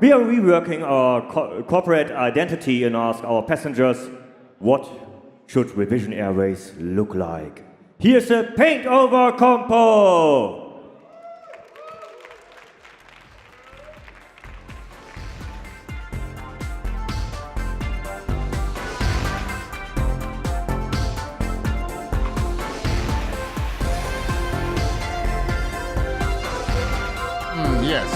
We are reworking our corporate identity and ask our passengers, what should Revision Airways look like? Here's a Paintover Compo! Yes.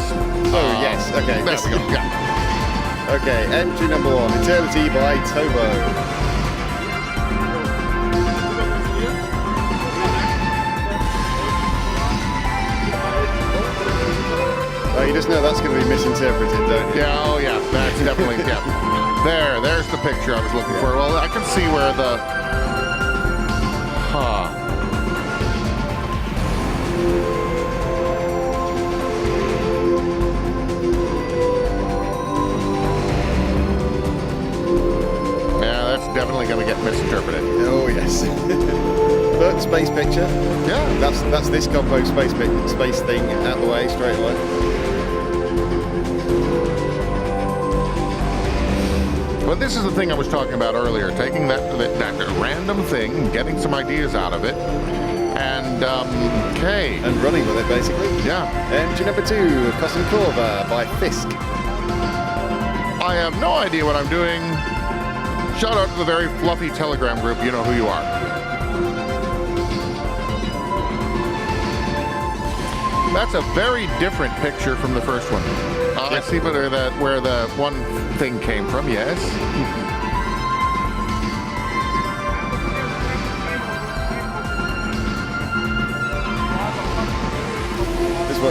Oh, yes. Okay. There we go. Yeah. Okay, entry number 1, Eternity by Tobo. Oh, you just know that's going to be misinterpreted, don't you? Yeah, oh yeah, that's definitely, yeah. There's the picture I was looking for. Well, I can see where the, Yeah, that's definitely going to get misinterpreted. Oh, yes. But space picture. Yeah. That's this Compo space thing out the way, straight away. Well, this is the thing I was talking about earlier, taking that random thing, getting some ideas out of it, and, okay. And running with it, basically. Yeah. Entry number 2, Custom Corva by Fisk. I have no idea what I'm doing. Shout out to the very fluffy Telegram group. You know who you are. That's a very different picture from the first one. I see where the one thing came from, yes.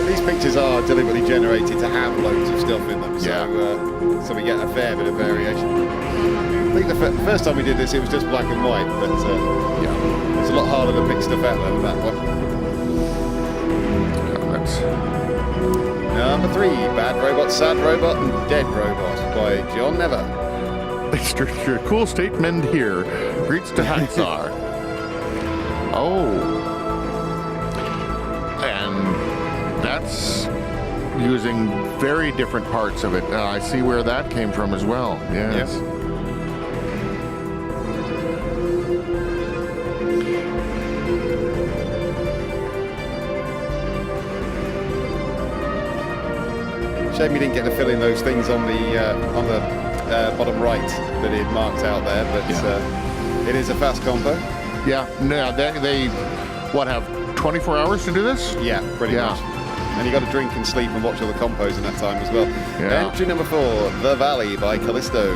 These pictures are deliberately generated to have loads of stuff in them, so, so we get a fair bit of variation. I think the first time we did this, it was just black and white, but yeah, it's a lot harder to pick stuff out than that one. Number 3, Bad Robot, Sad Robot, and Dead Robot by John Never. Your cool statement here. Greets to Haxar. Oh. And that's using very different parts of it. I see where that came from as well. Yes. Yep. Shame you didn't get to fill in those things on the bottom right that it marked out there, but it is a fast compo. Yeah, no, they what, have 24 hours to do this? Yeah, pretty much. And you got to drink and sleep and watch all the compos in that time as well. Yeah. Entry number 4, The Valley by Callisto.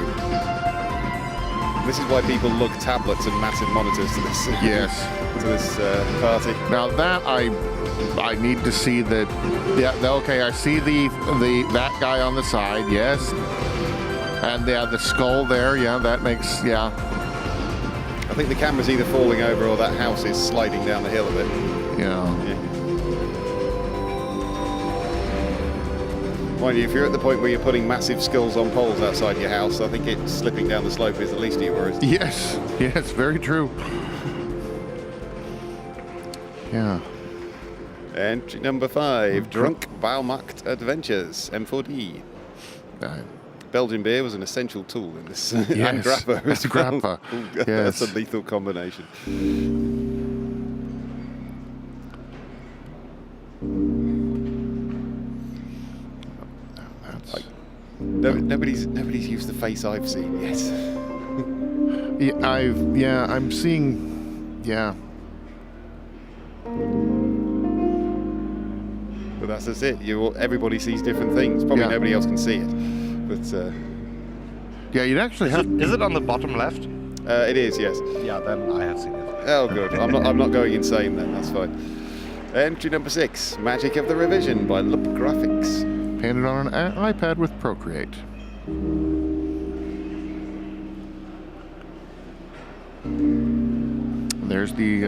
This is why people lug tablets and massive monitors to this. To this party. Now that I need to see the. Yeah. Okay. I see that guy on the side. Yes. And the skull there. Yeah. That makes. Yeah. I think the camera's either falling over or that house is sliding down the hill a bit. Yeah. Mind you, if you're at the point where you're putting massive skulls on poles outside your house, I think it's slipping down the slope is the least of your worries. Yes. Yes. Very true. Yeah. Entry number 5, Drunk Baumacht Adventures, M4D. Belgian beer was an essential tool in this. Yes. And grappa as well. Grappa. Yes. That's a lethal combination. Nobody's used the face I've seen yet. I'm seeing. Yeah. But that's it. Everybody sees different things. Probably nobody else can see it. But yeah, you'd actually have. Is it on the bottom left? It is, yes. Yeah, then I have seen it. Oh, good. I'm not going insane then. That's fine. Entry number 6, Magic of the Revision by Loop Graphics. Painted on an iPad with Procreate. There's the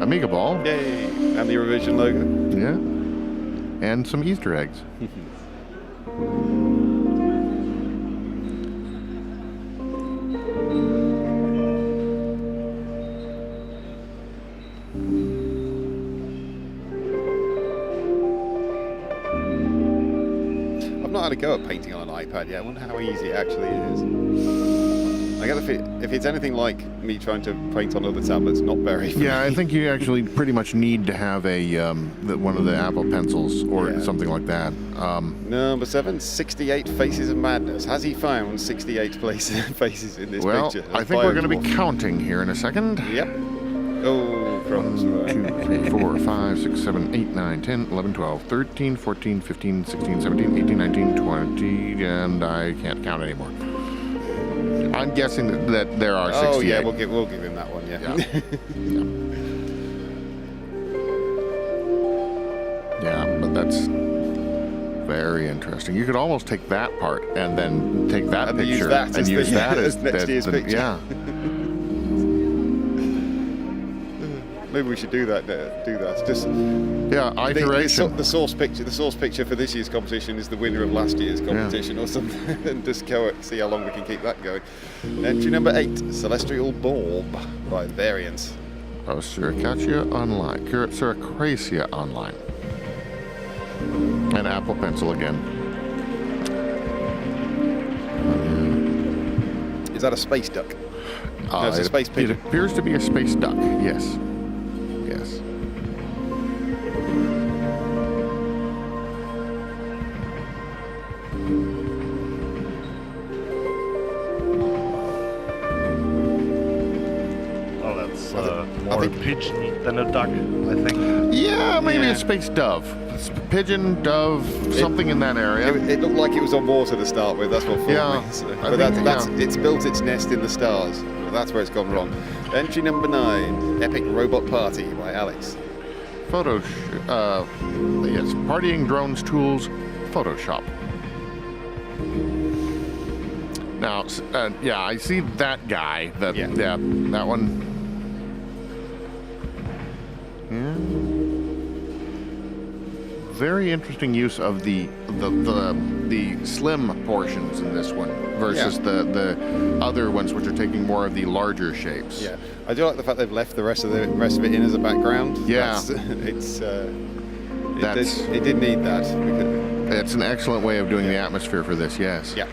Amiga ball. Yay! And the Revision logo. Yeah. And some Easter eggs. had a go at painting on an iPad. Yeah, I wonder how easy it actually is. I get the if it's anything like me trying to paint on other tablets, not very. Yeah, I think you actually pretty much need to have one of the Apple Pencils or something like that. Number 7, 68 Faces of Madness. Has he found 68 faces in this picture? Well, I think we're going to be counting here in a second. Yep. Oh, crumbs. 1, 2, 3, 4, 5, 6, 7, 8, 9, 10, 11, 12, 13, 14, 15, 16, 17, 18, 19, 20, and I can't count anymore. I'm guessing that there are 68. Oh, yeah, we'll give him that one, yeah. Yeah, but that's very interesting. You could almost take that part and then take that picture and use that as next year's picture. Yeah. Maybe we should do that. Just iteration. The source picture for this year's competition is the winner of last year's competition or something, and just see how long we can keep that going. Entry number 8, Celestial Bulb by Variance. Oh, Suricacea Online. Suricacea Online. And Apple Pencil again. Is that a space duck? No, it's a space pigeon. It appears to be a space duck, yes. Yes. Oh, that's more a pigeon than a duck, I think. Yeah, maybe a space dove. It's pigeon, dove, something in that area. It looked like it was on water to start with. That's what fooled me. So, but it's built its nest in the stars. That's where it's gone wrong. Entry number 9, Epic Robot Party by Alex. Partying Drones Tools, Photoshop. Now, I see that guy. That one. Yeah. Very interesting use of the slim portions in this one versus the other ones, which are taking more of the larger shapes. Yeah, I do like the fact they've left the rest of it in as a background. Yeah, it did need that. It's an excellent way of doing the atmosphere for this. Yes. Yeah.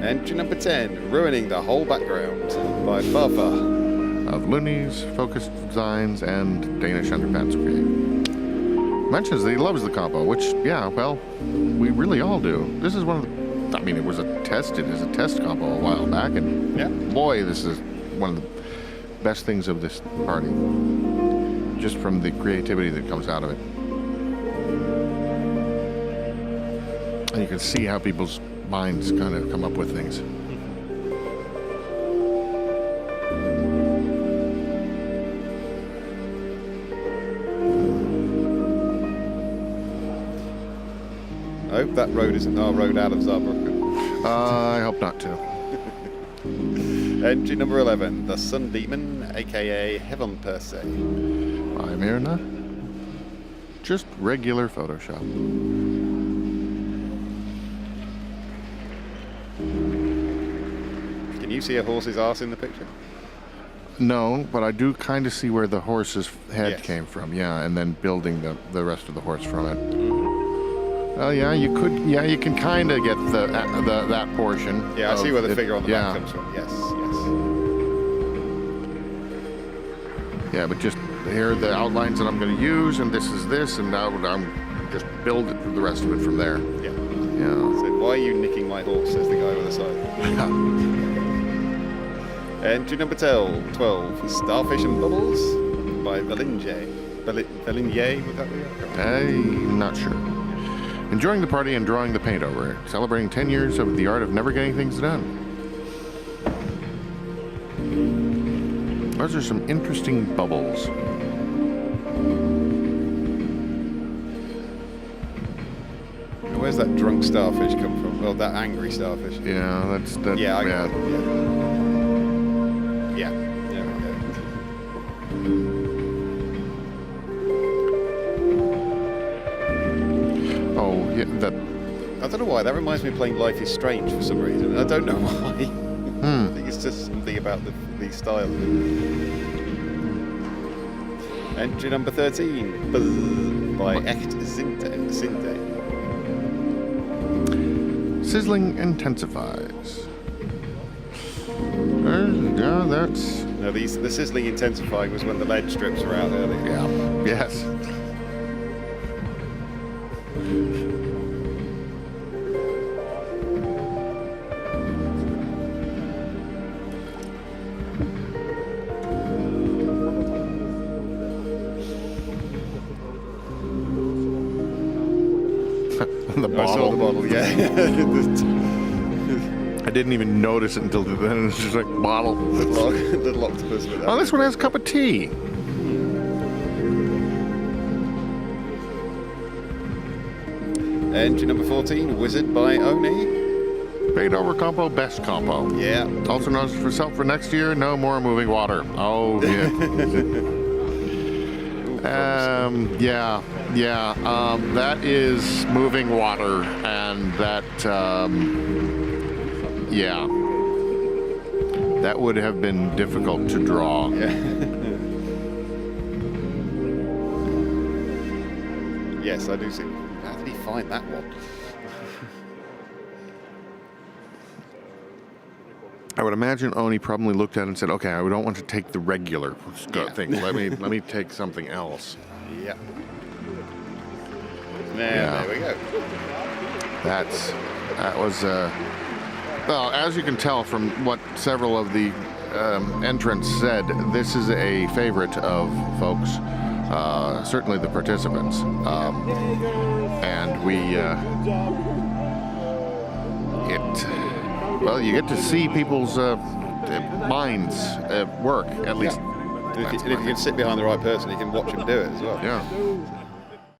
Entry number 10, Ruining the Whole Background by Fafa. Of Loonies, Focus Designs, and Danish Underpants Create. Mentions that he loves the Compo, which, we really all do. This is one of the, it was it is a test Compo a while back, and boy, this is one of the best things of this party. Just from the creativity that comes out of it. And you can see how people's minds kind of come up with things. I hope that road isn't our road out of Saarbrücken. I hope not to. Entry number 11, The Sun Demon, aka Heaven Per Se. By Mirna. Just regular Photoshop. Can you see a horse's arse in the picture? No, but I do kind of see where the horse's head came from. Yeah, and then building the rest of the horse from it. Oh you can kind of get that portion. Yeah, I see where the figure on the back comes from. Yes. Yeah, but just here are the outlines that I'm going to use, and this is this, and now I'm just build the rest of it from there. Yeah. So why are you nicking my horse? Says the guy with the side. Entry number 12, Starfish and Bubbles by Valinje. Valinje, would that be? I'm not sure. Enjoying the party and drawing the Paintover. Celebrating 10 years of the art of never getting things done. Those are some interesting bubbles. Where's that drunk starfish come from? Well, that angry starfish. Yeah, that's that. Yeah, I got it. Yeah. Oh, yeah, that. I don't know why. That reminds me of playing Life is Strange for some reason. I don't know why. I think it's just something about the style. Entry number 13, Buzz, by Echt Zinte. Sizzling intensifies. Yeah, that's... No, the sizzling intensifying was when the lead strips were out earlier. Yeah. Yes. The I saw the bottle. bottle, yeah. I didn't even notice it until then. It's just like bottle. Little octopus with that. Oh, this one has a cup of tea. Entry number 14, Wizard by Oni. Paintover Compo, best compo. Yeah. Also known for self for next year, no more moving water. Oh, yeah. That is moving water, and that, that would have been difficult to draw. Yeah. Yes, I do see. How did he find that one? I would imagine Oni probably looked at it and said, "Okay, I don't want to take the regular thing. Let me take something else." Yeah. There we go. That was well, as you can tell from what several of the entrants said, this is a favorite of folks, certainly the participants, and well, you get to see people's minds work, at least. And if you can sit behind the right person, you can watch him do it as well. Yeah.